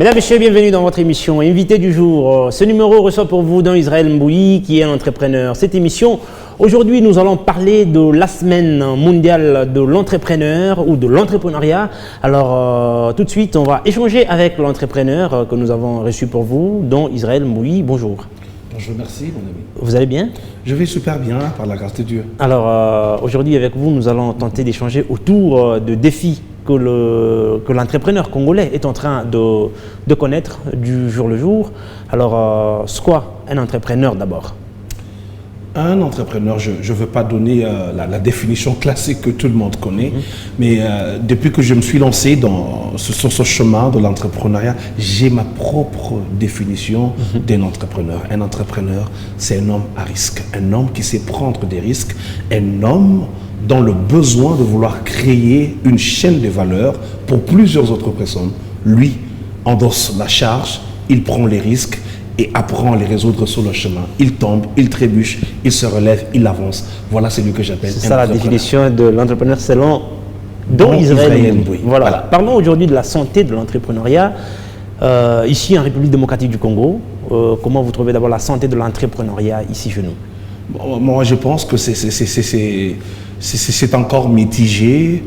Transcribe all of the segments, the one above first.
Mesdames, Messieurs, bienvenue dans votre émission Invité du jour. Ce numéro reçoit pour vous Don Israël Mbouyi, qui est un entrepreneur. Cette émission, aujourd'hui, nous allons parler de la semaine mondiale de l'entrepreneur ou de l'entrepreneuriat. Alors, tout de suite, on va échanger avec l'entrepreneur que nous avons reçu pour vous, Don Israël Mbouyi. Bonjour. Bonjour, merci mon ami. Vous allez bien? Je vais super bien, par la grâce de Dieu. Alors, aujourd'hui, avec vous, nous allons tenter d'échanger autour de défis que l'entrepreneur congolais est en train de connaître du jour le jour. Alors, c'est quoi un entrepreneur d'abord? Un entrepreneur, je ne veux pas donner la définition classique que tout le monde connaît, mais depuis que je me suis lancé sur ce chemin de l'entrepreneuriat, j'ai ma propre définition d'un entrepreneur. Un entrepreneur, c'est un homme à risque, un homme qui sait prendre des risques, un homme dans le besoin de vouloir créer une chaîne de valeur pour plusieurs autres personnes. Lui endosse la charge, il prend les risques et apprend à les résoudre sur le chemin. Il tombe, il trébuche, il se relève, il avance. Voilà celui que j'appelle un entrepreneur. C'est ça la définition de l'entrepreneur selon Don Israël Mbouyi. Voilà. Parlons aujourd'hui de la santé de l'entrepreneuriat. Ici en République démocratique du Congo, comment vous trouvez d'abord la santé de l'entrepreneuriat ici chez nous? Moi, je pense que c'est encore mitigé,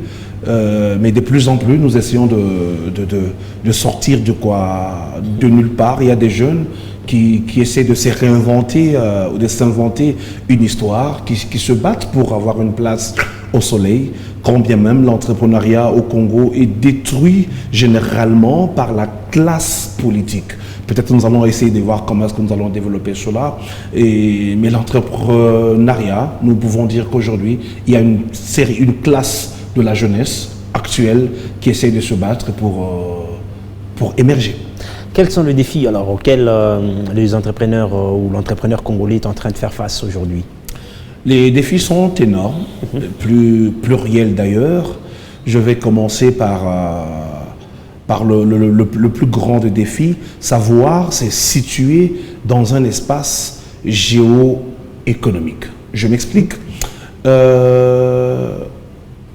mais de plus en plus, nous essayons de sortir de nulle part. Il y a des jeunes qui essaient de se réinventer ou de s'inventer une histoire, qui se battent pour avoir une place au soleil, quand bien même l'entrepreneuriat au Congo est détruit généralement par la classe politique. Peut-être nous allons essayer de voir comment est-ce que nous allons développer cela. Mais l'entrepreneuriat, nous pouvons dire qu'aujourd'hui, il y a une classe de la jeunesse actuelle qui essaie de se battre pour émerger. Quels sont les défis alors auxquels les entrepreneurs ou l'entrepreneur congolais est en train de faire face aujourd'hui? Les défis sont énormes, plus pluriels d'ailleurs. Je vais commencer par le plus grand des défis, savoir se situer dans un espace géoéconomique. Je m'explique.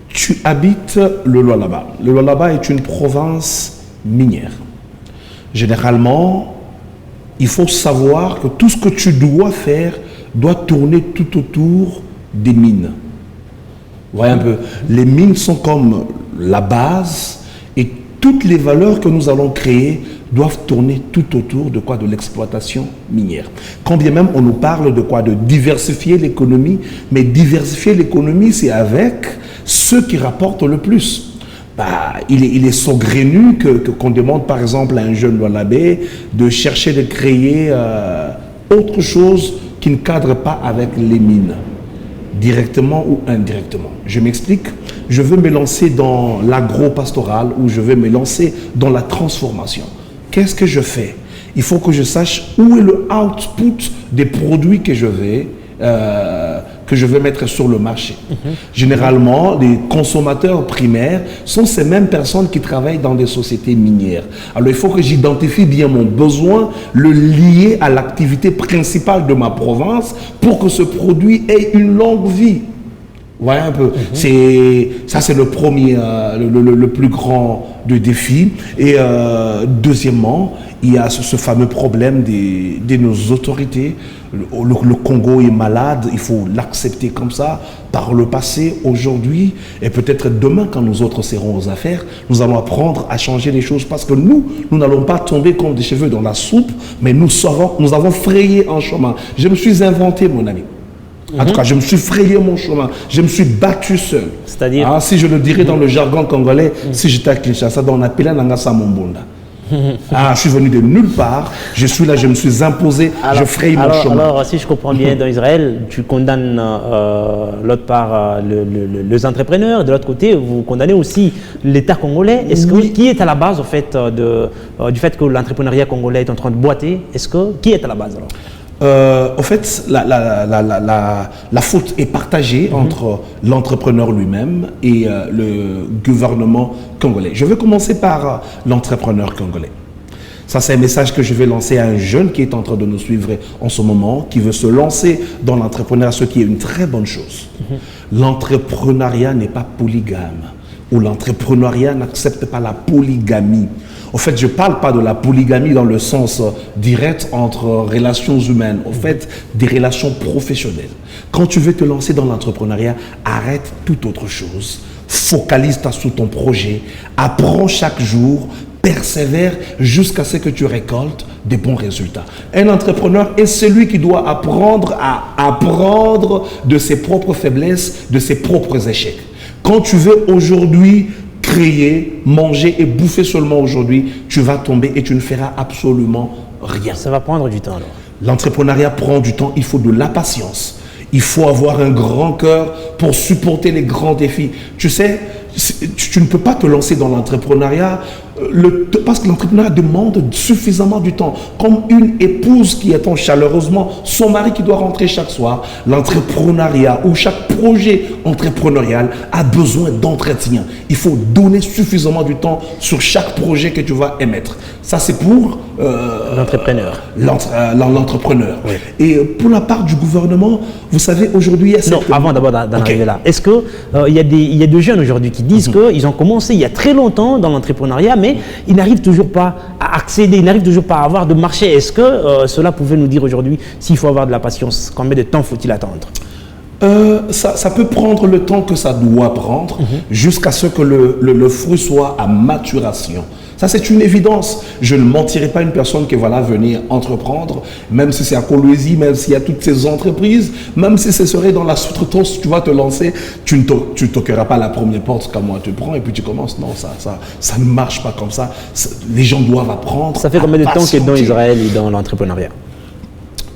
Tu habites le Lualaba. Le Lualaba est une province minière. Généralement, il faut savoir que tout ce que tu dois faire doit tourner tout autour des mines. Vous voyez un peu, les mines sont comme la base et toutes les valeurs que nous allons créer doivent tourner tout autour de quoi? De l'exploitation minière. Quand bien même on nous parle de quoi? De diversifier l'économie, mais diversifier l'économie, c'est avec ceux qui rapportent le plus. Il est saugrenu qu'on demande par exemple à un jeune Lualabé de chercher de créer autre chose qui ne cadre pas avec les mines, directement ou indirectement. Je m'explique. Je veux me lancer dans l'agro-pastoral ou je veux me lancer dans la transformation. Qu'est-ce que je fais? Il faut que je sache où est le output des produits que je vais mettre sur le marché. Généralement, les consommateurs primaires sont ces mêmes personnes qui travaillent dans des sociétés minières. Alors, il faut que j'identifie bien mon besoin, le lier à l'activité principale de ma province pour que ce produit ait une longue vie. Vous voyez un peu, ça c'est le premier, le plus grand de défis. Et deuxièmement, il y a ce fameux problème de nos autorités. Le Congo est malade, il faut l'accepter comme ça, par le passé, aujourd'hui, et peut-être demain, quand nous autres serons aux affaires, nous allons apprendre à changer les choses parce que nous n'allons pas tomber comme des cheveux dans la soupe, mais nous avons frayé un chemin. Je me suis inventé, mon ami. En tout cas, je me suis frayé mon chemin. Je me suis battu seul. C'est-à-dire si je le dirais dans le jargon congolais, si j'étais à Kinshasa, on appelait Nangasa Mombonda. Je suis venu de nulle part. Je suis là, je me suis imposé, je fraye mon chemin. Alors, si je comprends bien, dans Israël, tu condamnes l'autre part les entrepreneurs. De l'autre côté, vous condamnez aussi l'État congolais. Qui est à la base, au fait, du fait que l'entrepreneuriat congolais est en train de boiter? Qui est à la base alors? En fait, la faute est partagée entre l'entrepreneur lui-même et le gouvernement congolais. Je vais commencer par l'entrepreneur congolais. Ça, c'est un message que je vais lancer à un jeune qui est en train de nous suivre en ce moment, qui veut se lancer dans l'entrepreneuriat, ce qui est une très bonne chose. L'entrepreneuriat n'est pas polygame. où l'entrepreneuriat n'accepte pas la polygamie. En fait, je ne parle pas de la polygamie dans le sens direct entre relations humaines, en fait, des relations professionnelles. Quand tu veux te lancer dans l'entrepreneuriat, arrête toute autre chose. Focalise-toi sur ton projet, apprends chaque jour, persévère jusqu'à ce que tu récoltes des bons résultats. Un entrepreneur est celui qui doit apprendre à apprendre de ses propres faiblesses, de ses propres échecs. Quand tu veux aujourd'hui créer, manger et bouffer seulement aujourd'hui, tu vas tomber et tu ne feras absolument rien. Ça va prendre du temps alors. L'entrepreneuriat prend du temps, il faut de la patience. Il faut avoir un grand cœur pour supporter les grands défis. Tu sais, tu ne peux pas te lancer dans l'entrepreneuriat parce que l'entrepreneuriat demande suffisamment du temps. Comme une épouse qui attend chaleureusement son mari qui doit rentrer chaque soir, l'entrepreneuriat ou chaque projet entrepreneurial a besoin d'entretien. Il faut donner suffisamment du temps sur chaque projet que tu vas émettre. Ça, c'est pour l'entrepreneur. L'entrepreneur. Oui. Et pour la part du gouvernement, vous savez, aujourd'hui, il y a cette... Non, avant d'abord d'en arriver là, est-ce qu'il y a des jeunes aujourd'hui qui disent qu'ils ont commencé il y a très longtemps dans l'entrepreneuriat, mais ils n'arrivent toujours pas à accéder, ils n'arrivent toujours pas à avoir de marché. Est-ce que cela pouvait nous dire aujourd'hui s'il faut avoir de la patience, combien de temps faut-il attendre? Ça peut prendre le temps que ça doit prendre jusqu'à ce que le fruit soit à maturation. Ça, c'est une évidence. Je ne mentirai pas à une personne qui va venir entreprendre, même si c'est à Kolwezi, même s'il y a toutes ces entreprises, même si ce serait dans la sous-traitance, tu vas te lancer, tu ne toqueras pas la première porte comme moi tu prends et puis tu commences. Non, ça ne marche pas comme ça. Les gens doivent apprendre. Ça fait combien de temps que dans Israël et dans l'entrepreneuriat?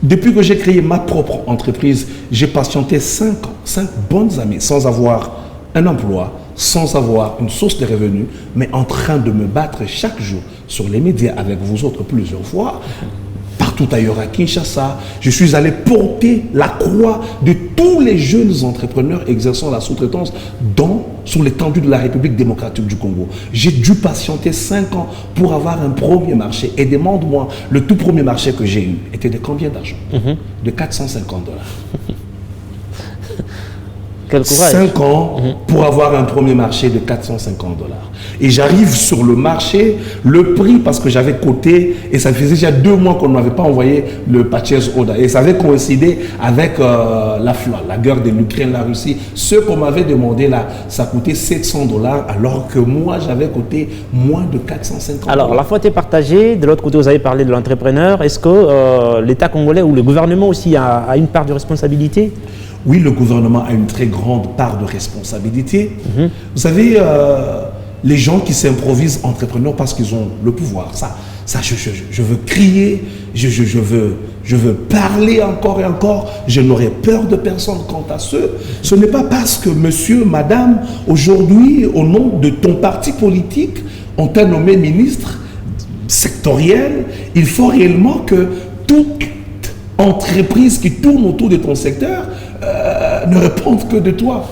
Depuis que j'ai créé ma propre entreprise, j'ai patienté 5 ans, 5 bonnes années, sans avoir un emploi, sans avoir une source de revenus, mais en train de me battre chaque jour sur les médias avec vous autres plusieurs fois, partout ailleurs à Kinshasa. Je suis allé porter la croix de tous les jeunes entrepreneurs exerçant la sous-traitance sur l'étendue de la République démocratique du Congo. J'ai dû patienter 5 ans pour avoir un premier marché. Et demande-moi, le tout premier marché que j'ai eu était de combien d'argent? De 450 $. Quel courage. 5 ans pour avoir un premier marché de 450 $. Et j'arrive sur le marché, le prix, parce que j'avais coté, et ça faisait déjà 2 mois qu'on ne m'avait pas envoyé le purchase order. Et ça avait coïncidé avec la guerre de l'Ukraine, la Russie. Ce qu'on m'avait demandé là, ça coûtait 700 $, alors que moi, j'avais coté moins de 450 $. Alors, la faute est partagée. De l'autre côté, vous avez parlé de l'entrepreneur. Est-ce que l'État congolais ou le gouvernement aussi a une part de responsabilité? Oui, le gouvernement a une très grande part de responsabilité. Vous savez, les gens qui s'improvisent entrepreneurs parce qu'ils ont le pouvoir, je veux crier, je veux parler encore et encore, je n'aurai peur de personne quant à ce n'est pas parce que monsieur, madame, aujourd'hui, au nom de ton parti politique, on t'a nommé ministre sectoriel, il faut réellement que toute entreprise qui tourne autour de ton secteur ne répondent que de toi.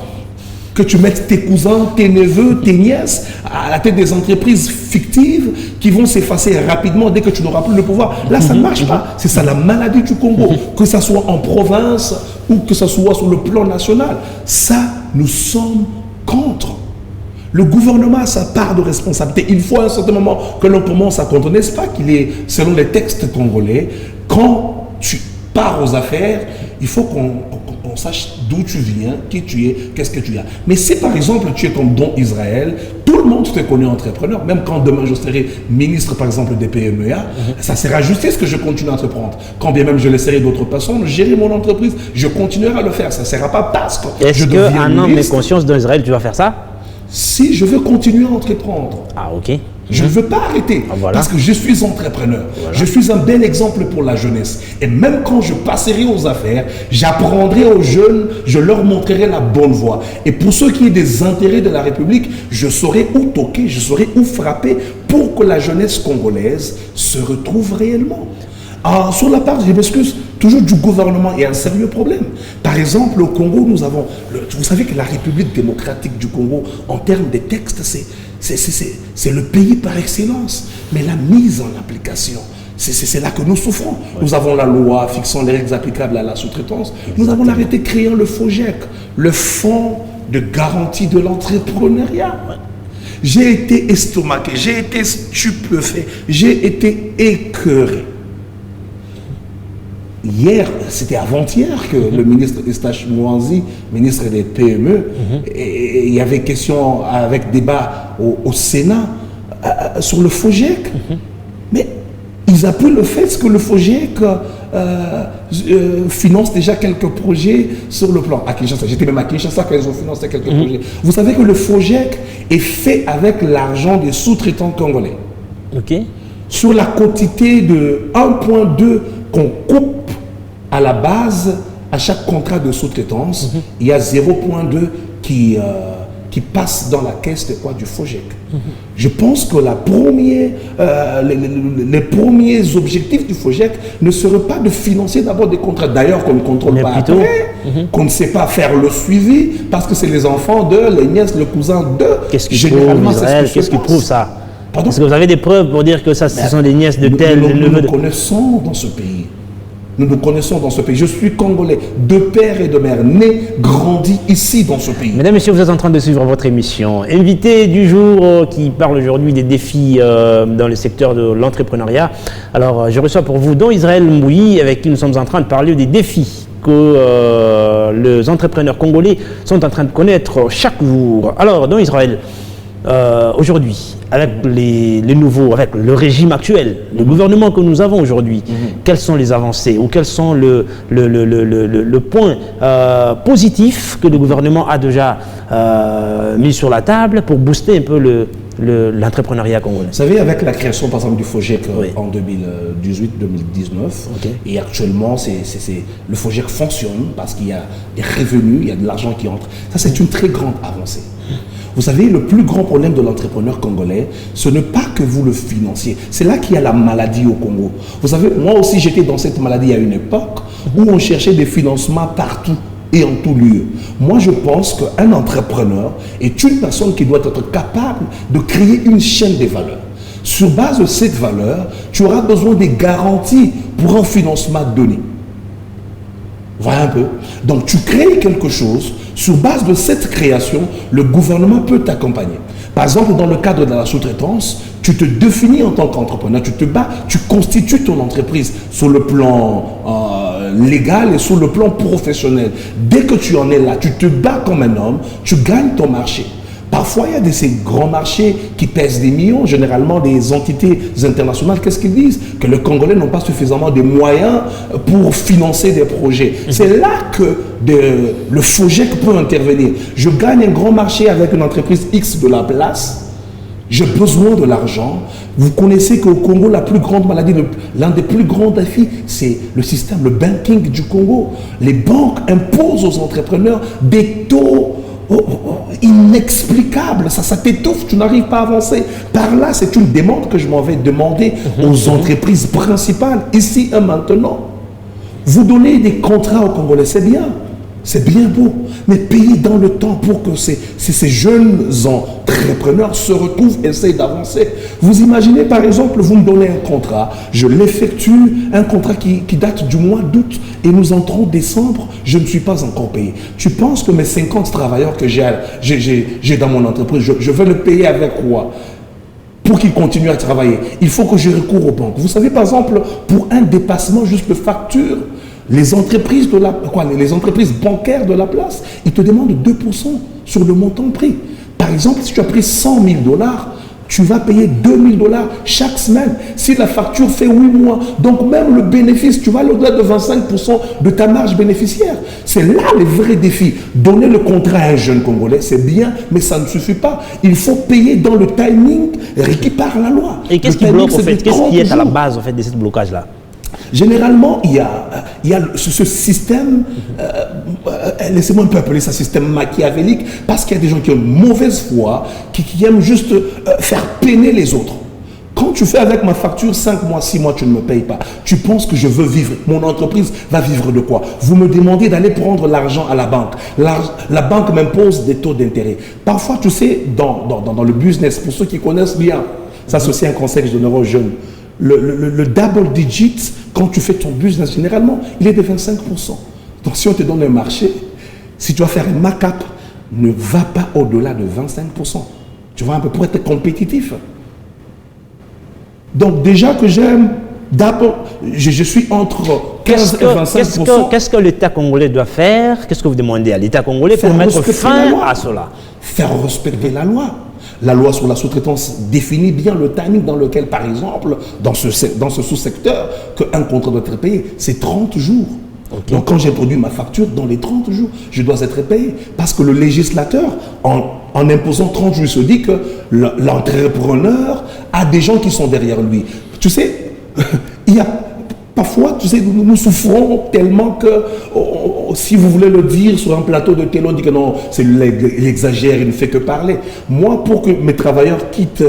Que tu mettes tes cousins, tes neveux, tes nièces à la tête des entreprises fictives qui vont s'effacer rapidement dès que tu n'auras plus le pouvoir. Là, ça ne marche pas. C'est ça la maladie du Congo. Que ce soit en province ou que ce soit sur le plan national. Ça, nous sommes contre. Le gouvernement a sa part de responsabilité. Il faut à un certain moment que l'on commence à compter. N'est-ce pas qu'il est, selon les textes congolais, quand tu pars aux affaires, il faut qu'on sache d'où tu viens, qui tu es, qu'est-ce que tu as. Mais si par exemple tu es comme Don Israël, tout le monde te connaît entrepreneur, même quand demain je serai ministre par exemple des PMEA, ça sera justice que je continue à entreprendre. Quand bien même je laisserai d'autres personnes gérer mon entreprise, je continuerai à le faire. Ça ne sera pas parce que est-ce qu'un homme est conscience Don Israël, tu vas faire ça? Si je veux continuer à entreprendre. Ah, ok. Je ne veux pas arrêter parce que je suis entrepreneur. Je suis un bel exemple pour la jeunesse. Et même quand je passerai aux affaires, j'apprendrai aux jeunes, je leur montrerai la bonne voie. Et pour ceux qui ont des intérêts de la République, je saurai où toquer, je saurai où frapper pour que la jeunesse congolaise se retrouve réellement. Alors, sur la part, je m'excuse, toujours du gouvernement, il y a un sérieux problème. Par exemple, au Congo, nous avons... vous savez que la République démocratique du Congo, en termes de textes, c'est le pays par excellence. Mais la mise en application, c'est là que nous souffrons. Nous avons la loi fixant les règles applicables à la sous-traitance. Nous avons l'arrêté créant le FOGEC, le Fonds de garantie de l'entrepreneuriat. J'ai été estomaqué, j'ai été stupéfait, j'ai été écœuré. Hier, c'était avant-hier que le ministre Eustache Mouanzi, ministre des PME, et il y avait question avec débat au Sénat sur le FOGEC. Mais ils appuient le fait que le FOGEC finance déjà quelques projets sur le plan. À Kinshasa, j'étais même à Kinshasa quand ils ont financé quelques projets. Vous savez que le FOGEC est fait avec l'argent des sous-traitants congolais. Ok. Sur la quantité de 1,2 qu'on coupe à la base, à chaque contrat de sous-traitance, il y a 0,2 qui passe dans la caisse de quoi, du FOGEC. Je pense que les premiers objectifs du FOGEC ne seraient pas de financer d'abord des contrats, d'ailleurs qu'on ne contrôle pas plutôt, après, qu'on ne sait pas faire le suivi, parce que c'est les enfants les nièces, le cousin Qu'est-ce qui prouve, Israël? Qu'est-ce qui prouve ça? Est-ce que vous avez des preuves pour dire que ça, ce sont des nièces de tel, des neveux de... Nous connaissons dans ce pays. Nous nous connaissons dans ce pays. Je suis congolais, de père et de mère, né, grandi ici dans ce pays. Mesdames, Messieurs, vous êtes en train de suivre votre émission. Invité du jour qui parle aujourd'hui des défis dans le secteur de l'entrepreneuriat. Alors, je reçois pour vous Don Israël Mbouyi, avec qui nous sommes en train de parler des défis que les entrepreneurs congolais sont en train de connaître chaque jour. Alors, Don Israël, aujourd'hui, avec les nouveaux, avec le régime actuel, le gouvernement que nous avons aujourd'hui, quelles sont les avancées ou quels sont le point positif que le gouvernement a déjà mis sur la table pour booster un peu l'entrepreneuriat congolais? Vous savez, avec la création par exemple du FOGEC en 2018-2019, et actuellement le FOGEC fonctionne parce qu'il y a des revenus, il y a de l'argent qui entre. Ça, c'est une très grande avancée. Vous savez, le plus grand problème de l'entrepreneur congolais, ce n'est pas que vous le financiez. C'est là qu'il y a la maladie au Congo. Vous savez, moi aussi, j'étais dans cette maladie à une époque où on cherchait des financements partout et en tout lieu. Moi, je pense qu'un entrepreneur est une personne qui doit être capable de créer une chaîne de valeur. Sur base de cette valeur, tu auras besoin des garanties pour un financement donné. Voilà un peu. Donc, tu crées quelque chose. Sur base de cette création, le gouvernement peut t'accompagner. Par exemple, dans le cadre de la sous-traitance, tu te définis en tant qu'entrepreneur, tu te bats, tu constitues ton entreprise sur le plan légal et sur le plan professionnel. Dès que tu en es là, tu te bats comme un homme, tu gagnes ton marché. Parfois, il y a ces grands marchés qui pèsent des millions, généralement des entités internationales. Qu'est-ce qu'ils disent? Que les Congolais n'ont pas suffisamment de moyens pour financer des projets. C'est là que le FOGEC peut intervenir. Je gagne un grand marché avec une entreprise X de la place. J'ai besoin de l'argent. Vous connaissez qu'au Congo, la plus grande maladie, l'un des plus grands défis, c'est le système, le banking du Congo. Les banques imposent aux entrepreneurs des taux inexplicable, ça t'étouffe, tu n'arrives pas à avancer. Par là, c'est une demande que je m'en vais demander aux entreprises principales, ici et maintenant. Vous donnez des contrats aux Congolais, c'est bien beau, mais payez dans le temps pour que ces jeunes entrepreneurs se retrouvent et essayent d'avancer. Vous imaginez, par exemple, vous me donnez un contrat, je l'effectue, un contrat qui date du mois d'août, et nous entrons décembre, je ne suis pas encore payé. Tu penses que mes 50 travailleurs que j'ai dans mon entreprise, je vais le payer avec quoi? Pour qu'ils continuent à travailler, il faut que je recours aux banques. Vous savez, par exemple, pour un dépassement juste de facture, les entreprises bancaires de la place, ils te demandent 2% sur le montant pris. Par exemple, si tu as pris 100 000 $, tu vas payer 2 000 $ chaque semaine. Si la facture fait 8 mois, donc même le bénéfice, tu vas au-delà de 25% de ta marge bénéficiaire. C'est là le vrai défi. Donner le contrat à un jeune Congolais, c'est bien, mais ça ne suffit pas. Il faut payer dans le timing requis par la loi. Et qu'est-ce qui bloque, en fait? Qu'est-ce qui est à la base, en fait, de ce blocage-là? Généralement, il y a ce système, laissez-moi un peu appeler ça système machiavélique, parce qu'il y a des gens qui ont une mauvaise foi, qui aiment juste faire peiner les autres. Quand tu fais avec ma facture 5 mois, 6 mois, tu ne me payes pas. Tu penses que je veux vivre. Mon entreprise va vivre de quoi? Vous me demandez d'aller prendre l'argent à la banque. La banque m'impose des taux d'intérêt. Parfois, tu sais, dans le business, pour ceux qui connaissent bien, ça c'est aussi un conseil que je donnerai aux jeunes. Le double digit, quand tu fais ton business, généralement, il est de 25%. Donc, si on te donne un marché, si tu vas faire un markup, ne va pas au-delà de 25%. Tu vois, un peu pour être compétitif. Donc déjà que j'aime, je suis entre 15 et 25%. Qu'est-ce que l'État congolais doit faire? Qu'est-ce que vous demandez à l'État congolais pour mettre fin à cela? Faire respecter la loi. La loi sur la sous-traitance définit bien le timing dans lequel, par exemple, dans ce sous-secteur, qu'un contrat doit être payé. C'est 30 jours. Okay. Donc quand j'ai produit ma facture, dans les 30 jours, je dois être payé. Parce que le législateur, en imposant 30 jours, il se dit que l'entrepreneur a des gens qui sont derrière lui. Tu sais, il y a... Parfois, tu sais, nous souffrons tellement que, si vous voulez le dire sur un plateau de télé, on dit que non, il exagère, il ne fait que parler. Moi, pour que mes travailleurs quittent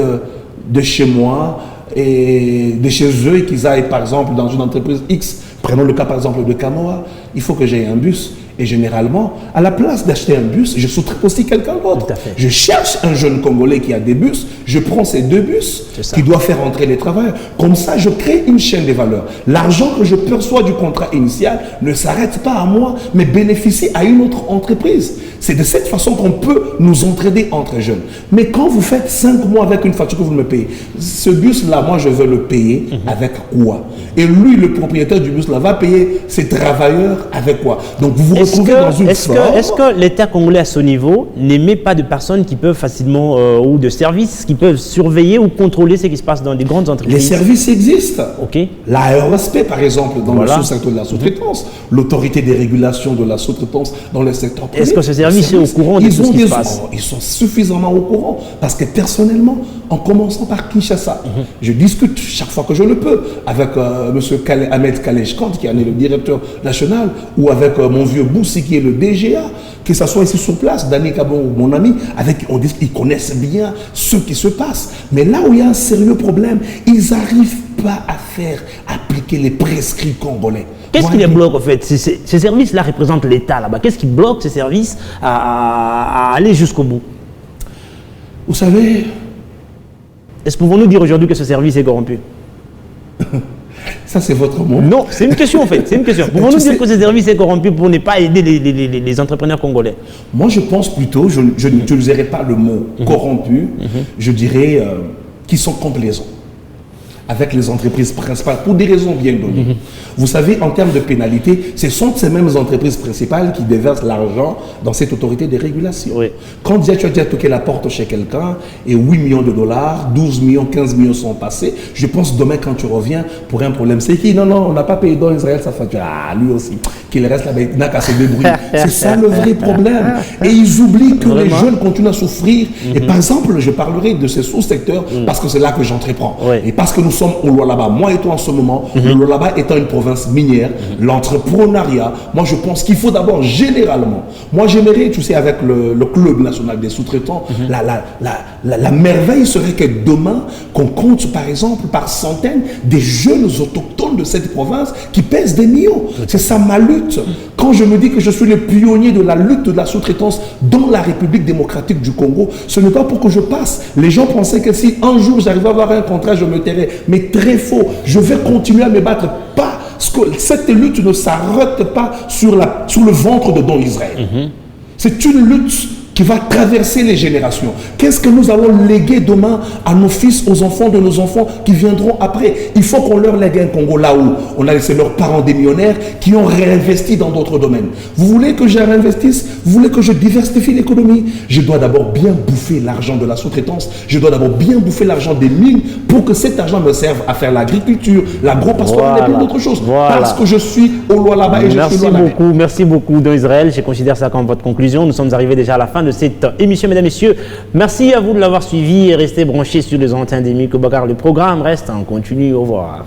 de chez moi et de chez eux et qu'ils aillent, par exemple, dans une entreprise X, prenons le cas, par exemple, de Kamoa, il faut que j'aie un bus. Et généralement, à la place d'acheter un bus, je sous-traite aussi quelqu'un d'autre. Je cherche un jeune Congolais qui a des bus, je prends ces 2 bus qui doivent faire entrer les travailleurs. Comme ça, je crée une chaîne de valeur. L'argent que je perçois du contrat initial ne s'arrête pas à moi, mais bénéficie à une autre entreprise. C'est de cette façon qu'on peut nous entraider entre jeunes. Mais quand vous faites 5 mois avec une facture que vous me payez, ce bus-là, moi, je veux le payer avec quoi? Et lui, le propriétaire du bus-là, va payer ses travailleurs avec quoi? Donc, vous vous retrouvez dans une forme... Est-ce que l'État congolais à ce niveau n'émet pas de personnes qui peuvent facilement, ou de services qui peuvent surveiller ou contrôler ce qui se passe dans des grandes entreprises? Les services existent. Ok. La RSP, par exemple, dans le sous-secteur de la sous-traitance, l'autorité des régulations de la sous-traitance dans le secteur privé. Est-ce que ce service est au courant de tout ce qui se passe? Ils sont suffisamment au courant parce que personnellement, en commençant par Kinshasa, je discute chaque fois que je le peux avec M. Ahmed Kalejkant, qui est le directeur national, ou avec mon vieux Boussi, qui est le DGA, que ce soit ici sur place, Dani Kabon, mon ami, ils connaissent bien ce qui se passe. Mais là où il y a un sérieux problème, ils n'arrivent pas à faire appliquer les prescrits congolais. Qu'est-ce qui les bloque en fait? Ces services-là représentent l'État là-bas. Qu'est-ce qui bloque ces services à aller jusqu'au bout? Vous savez... Est-ce que pouvons-nous dire aujourd'hui que ce service est corrompu? Ça, c'est votre mot? Non, c'est une question en fait. C'est une question. Pouvons-nous dire que ce service est corrompu pour ne pas aider les entrepreneurs congolais? Moi, je pense plutôt, je n'utiliserai pas le mot corrompu, je dirais qu'ils sont complaisants avec les entreprises principales pour des raisons bien données. Vous savez, en termes de pénalité, ce sont ces mêmes entreprises principales qui déversent l'argent dans cette autorité de régulation. Oui. Quand tu as déjà toqué la porte chez quelqu'un et 8 millions de dollars, 12 millions, 15 millions sont passés, je pense demain quand tu reviens pour un problème, c'est qui? Non, non, on n'a pas payé dans Israël sa facture. Ah, lui aussi, qu'il reste là-bas, il n'a qu'à se débrouiller. C'est ça le vrai problème. Et ils oublient que les jeunes continuent à souffrir. Et par exemple, je parlerai de ces sous-secteurs parce que c'est là que j'entreprends. Et parce que nous sommes au Lualaba, moi et toi en ce moment, le Lualaba étant une province minière, l'entrepreneuriat, moi je pense qu'il faut d'abord généralement, moi j'aimerais, tu sais, avec le club national des sous-traitants, la merveille serait que demain, qu'on compte par exemple par centaines des jeunes autochtones de cette province qui pèsent des millions. C'est ça ma lutte. Quand je me dis que je suis le pionnier de la lutte de la sous-traitance dans la République démocratique du Congo, ce n'est pas pour que je passe. Les gens pensaient que si un jour j'arrivais à avoir un contrat, je me tairais. Mais très faux. Je vais continuer à me battre. Parce que cette lutte ne s'arrête pas sur le ventre de Don Israël. C'est une lutte qui va traverser les générations. Qu'est-ce que nous allons léguer demain à nos fils, aux enfants de nos enfants qui viendront après? Il faut qu'on leur lègue un Congo là où on a laissé leurs parents des millionnaires qui ont réinvesti dans d'autres domaines. Vous voulez que je réinvestisse? Vous voulez que je diversifie l'économie? Je dois d'abord bien bouffer l'argent de la sous-traitance. Je dois d'abord bien bouffer l'argent des mines pour que cet argent me serve à faire l'agriculture, l'agro-pastorale et plein d'autres choses. Parce que je suis au Lualaba et je suis Lualaba. Merci beaucoup, Don Israël. Je considère ça comme votre conclusion. Nous sommes arrivés déjà à la fin de cette émission, mesdames, messieurs. Merci à vous de l'avoir suivi et restez branchés sur les antennes des Micro-Bakar. Le programme reste en continu. Au revoir.